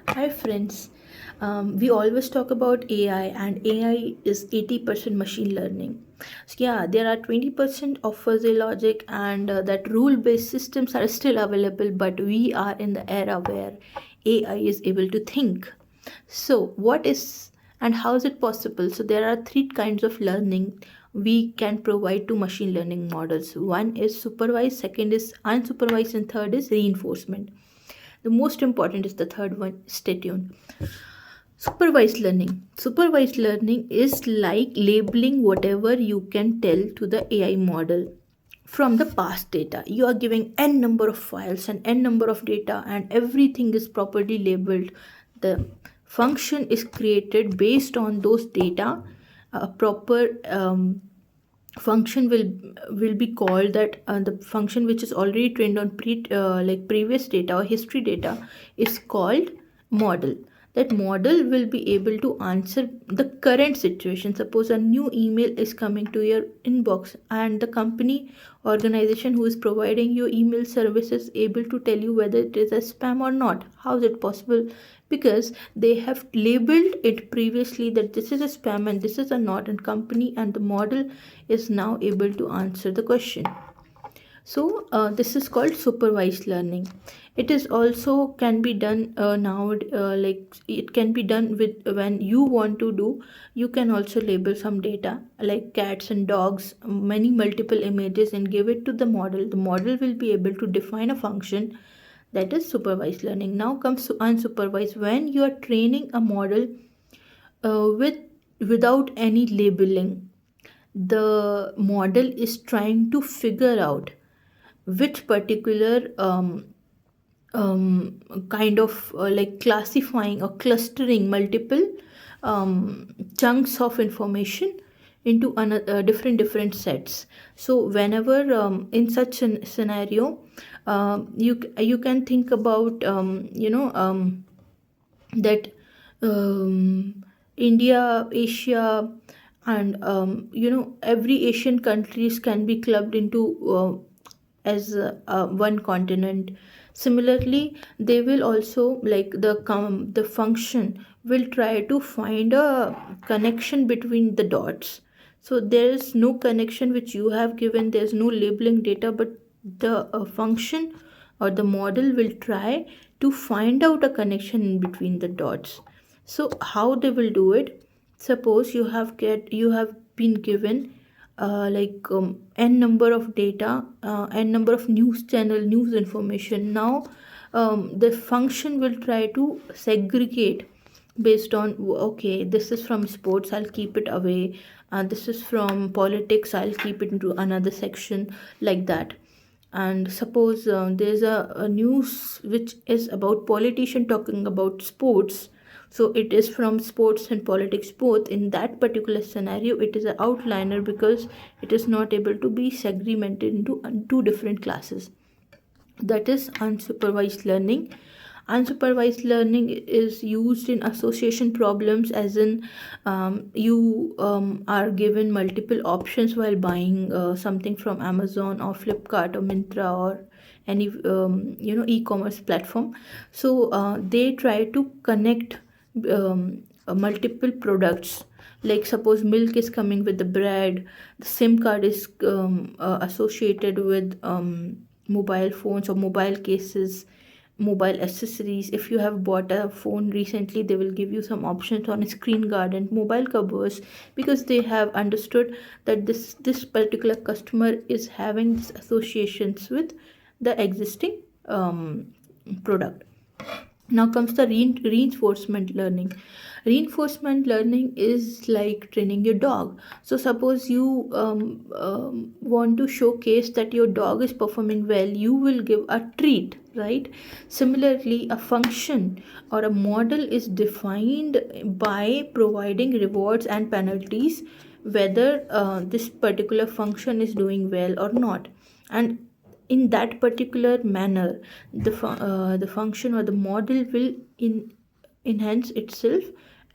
Hi friends. We always talk about AI, and AI is 80% machine learning. So yeah, there are 20% of fuzzy logic, and that rule-based systems are still available, but we are in the era where AI is able to think. So what is and how is it possible? So there are three kinds of learning we can provide to machine learning models. One is supervised, second is unsupervised, and third is reinforcement. The most important is the third one. Stay tuned. Supervised learning. Supervised learning is like labeling whatever you can tell to the AI model from the past data. You are giving n number of files and n number of data, and everything is properly labeled. The function is created based on those data. A proper function will be called that the function which is already trained on like previous data or history data is called model. That model will be able to answer the current situation. Suppose a new email is coming to your inbox, and the company organization who is providing your email service is able to tell you whether it is a spam or not. How is it possible? Because they have labeled it previously that this is a spam and this is a not, and company and the model is now able to answer the question. So this is called supervised learning. It is also can be done now, like it can be done with when you want to do. You can also label some data like cats and dogs, many multiple images, and give it to the model. The model will be able to define a function. That is supervised learning. Now comes to unsupervised. When you are training a model with without any labeling, the model is trying to figure out which particular kind of like classifying or clustering multiple chunks of information into different sets. So whenever in such a scenario, you can think about that India, Asia, and every Asian countries can be clubbed into as one continent. Similarly, they will also like the function will try to find a connection between the dots. So there is no connection which you have given. There is no labeling data, but the function or the model will try to find out a connection in between the dots. So how they will do it? Suppose you have been given n number of data, n number of news channel news information. Now the function will try to segregate based on, okay, this is from sports, I'll keep it away, this is from politics, I'll keep it into another section, like that. And suppose there's a news which is about politician talking about sports, so it is from sports and politics both. In that particular scenario, it is an outliner because it is not able to be segmented into two different classes. That is unsupervised learning. Unsupervised learning is used in association problems, as in you are given multiple options while buying something from Amazon or Flipkart or Myntra or any e-commerce platform. So they try to connect multiple products. Like suppose milk is coming with the bread, the SIM card is associated with mobile phones or mobile cases, mobile accessories. If you have bought a phone recently, they will give you some options on screen guard and mobile covers, because they have understood that this particular customer is having these associations with the existing product. Now comes the reinforcement learning. Reinforcement learning is like training your dog. So suppose you want to showcase that your dog is performing well, you will give a treat, right? Similarly, a function or a model is defined by providing rewards and penalties, whether this particular function is doing well or not. And in that particular manner, the function or the model will enhance itself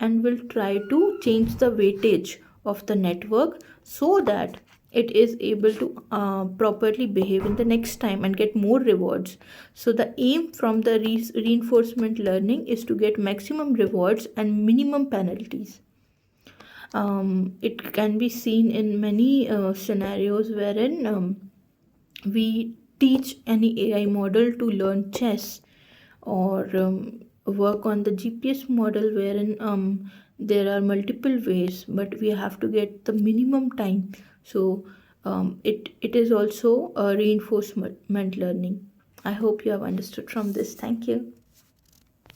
and will try to change the weightage of the network, so that it is able to properly behave in the next time and get more rewards. So the aim from the reinforcement learning is to get maximum rewards and minimum penalties. It can be seen in many scenarios wherein we teach any AI model to learn chess, or work on the GPS model wherein there are multiple ways, but we have to get the minimum time. So it is also a reinforcement learning. I hope you have understood from this. Thank you.